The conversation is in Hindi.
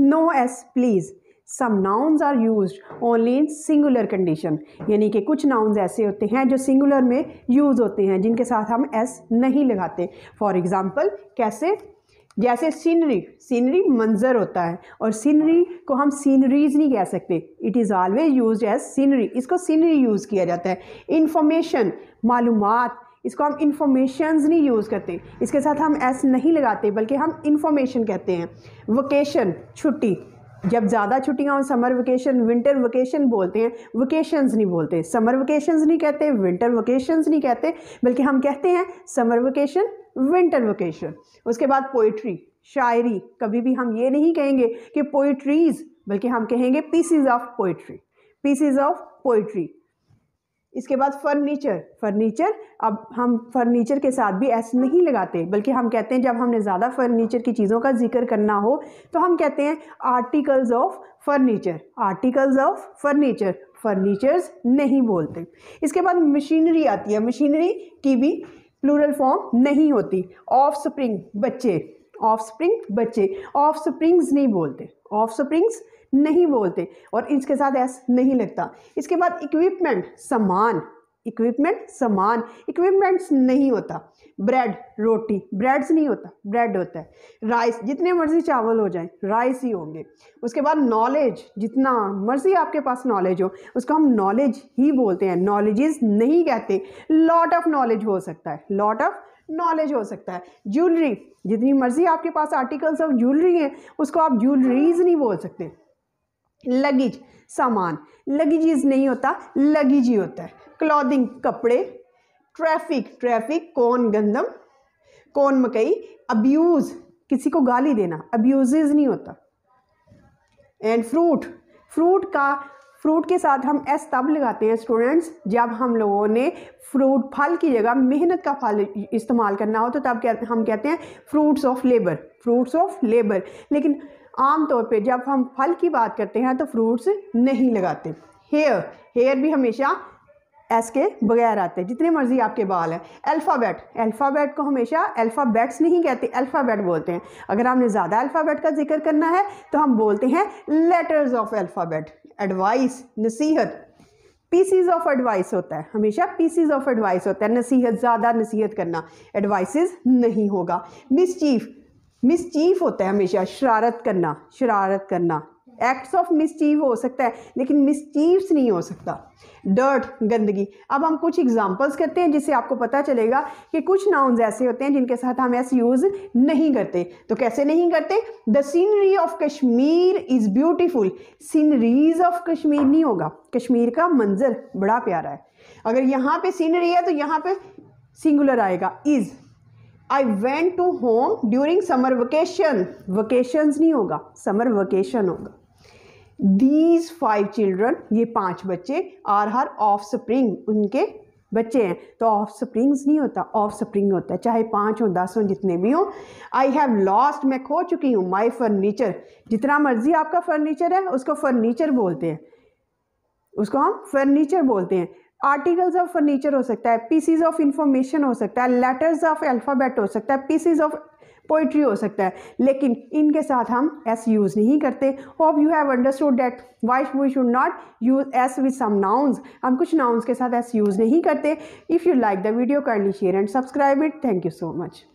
No s please. Some nouns are used only in singular condition, यानी कि कुछ नाउन्स ऐसे होते हैं जो सिंगुलर में यूज़ होते हैं जिनके साथ हम एस नहीं लगाते। फॉर एग्ज़ाम्पल कैसे, जैसे सीनरी, सीनरी मंजर होता है और सीनरी को हम सीनरीज नहीं कह सकते, it is always used as scenery, इसको सीनरी यूज़ किया जाता है। इंफॉर्मेशन, मालूमात, इसको हम इंफॉर्मेशंस नहीं यूज़ करते, इसके साथ हम एस नहीं लगाते बल्कि हम इंफॉर्मेशन कहते हैं। वोकेशन, छुट्टी, जब ज़्यादा छुट्टियाँ हो, समर वेकेशन, विंटर वेकेशन बोलते हैं, वेकेशंस नहीं बोलते, समर वेकेशंस नहीं कहते, विंटर वेकेशंस नहीं कहते, बल्कि हम कहते हैं समर वेकेशन, विंटर वेकेशन। उसके बाद पोइट्री, शायरी, कभी भी हम ये नहीं कहेंगे कि पोइट्रीज, बल्कि हम कहेंगे PCs of poetry, PCs of poetry. इसके बाद फर्नीचर, फर्नीचर, अब हम फर्नीचर के साथ भी एस नहीं लगाते बल्कि हम कहते हैं जब हमने ज़्यादा फर्नीचर की चीज़ों का जिक्र करना हो तो हम कहते हैं articles of furniture, articles of furniture, furnitures नहीं बोलते। इसके बाद मशीनरी आती है, मशीनरी की भी प्लूरल फॉर्म नहीं होती। ऑफ स्प्रिंग, बच्चे, ऑफ स्प्रिंग बच्चे, ऑफ स्प्रिंग्स नहीं बोलते, ऑफ स्प्रिंग्स नहीं बोलते और इसके साथ एस नहीं लगता। इसके बाद इक्विपमेंट, सामान, इक्विपमेंट सामान, इक्विपमेंट्स नहीं होता। ब्रेड, रोटी, ब्रेड्स नहीं होता, ब्रेड होता है। राइस, जितने मर्जी चावल हो जाए राइस ही होंगे। उसके बाद नॉलेज, जितना मर्जी आपके पास नॉलेज हो उसको हम नॉलेज ही बोलते हैं, नॉलेजेस नहीं कहते। लॉट ऑफ नॉलेज हो सकता है, लॉट ऑफ नॉलेज हो सकता है। ज्वेलरी, जितनी मर्जी आपके पास आर्टिकल्स ऑफ ज्वेलरी हैं उसको आप ज्वेलरीज नहीं बोल सकते। लगेज, सामान, लगेजेस नहीं होता, लगेज ही होता है। क्लॉथिंग, कपड़े। ट्रैफिक, ट्रैफिक, कौन गंदम, कौन मकई। अब्यूज़, किसी को गाली देना, अब्यूजेस नहीं होता। एंड फ्रूट, फ्रूट का, फ्रूट के साथ हम एस तब लगाते हैं स्टूडेंट्स जब हम लोगों ने फ्रूट, फल की जगह मेहनत का फल इस्तेमाल करना हो तो तब हम कहते हैं fruits of labour, fruits of labour. लेकिन आम तौर पे जब हम फल की बात करते हैं तो फ्रूट्स नहीं लगाते। हेयर, हेयर भी हमेशा एस के बगैर आते हैं, जितने मर्जी आपके बाल हैं। अल्फ़ाबेट, अल्फ़ाबेट को हमेशा अल्फ़ाबेट्स नहीं कहते, अल्फ़ाबेट बोलते हैं। अगर हमने ज़्यादा अल्फ़ाबेट का जिक्र करना है तो हम बोलते हैं लेटर्स ऑफ अल्फ़ाबेट। एडवाइस, नसीहत, पीसीज ऑफ एडवाइस होता है, हमेशा पीसीज ऑफ एडवाइस होता है। नसीहत, ज़्यादा नसीहत करना, एडवाइसेस नहीं होगा। मिसचीफ, मिसचीफ होता है हमेशा शरारत करना, शरारत करना। एक्ट्स ऑफ मिसचीफ हो सकता है लेकिन मिसचीफ्स नहीं हो सकता। डर्ट, गंदगी। अब हम कुछ एग्जांपल्स करते हैं जिससे आपको पता चलेगा कि कुछ नाउन्स ऐसे होते हैं जिनके साथ हम ऐसे यूज़ नहीं करते। तो कैसे नहीं करते? The scenery of Kashmir is beautiful, sceneries of Kashmir नहीं होगा, कश्मीर का मंजर बड़ा प्यारा है। अगर यहाँ पे सीनरी है तो यहाँ पे सिंगुलर आएगा is. I went to home during summer vacation, vacations नहीं होगा, समर वेकेशन होगा। These 5 चिल्ड्रन, ये 5 बच्चे, आर हर ऑफ स्प्रिंग, उनके बच्चे हैं। तो ऑफ स्प्रिंग्स नहीं होता, ऑफ स्प्रिंग होता है, चाहे 5 हो 10 हो जितने भी हो। आई हैव लॉस्ट, मैं खो चुकी हूँ। माई फर्नीचर, जितना मर्जी आपका फर्नीचर है उसको फर्नीचर बोलते हैं, उसको हम फर्नीचर बोलते हैं। आर्टिकल्स ऑफ फर्नीचर हो सकता है, पीसीज ऑफ इंफॉर्मेशन हो सकता है, लेटर्स ऑफ अल्फ़ाबेट हो सकता है, पीसीज ऑफ पोइट्री हो सकता है, लेकिन इनके साथ हम एस यूज़ नहीं करते। Hope you have understood that why we should not use as with some nouns, हम कुछ नाउन्स के साथ एस यूज़ नहीं करते। If you like the video kindly share and subscribe it. Thank you so much.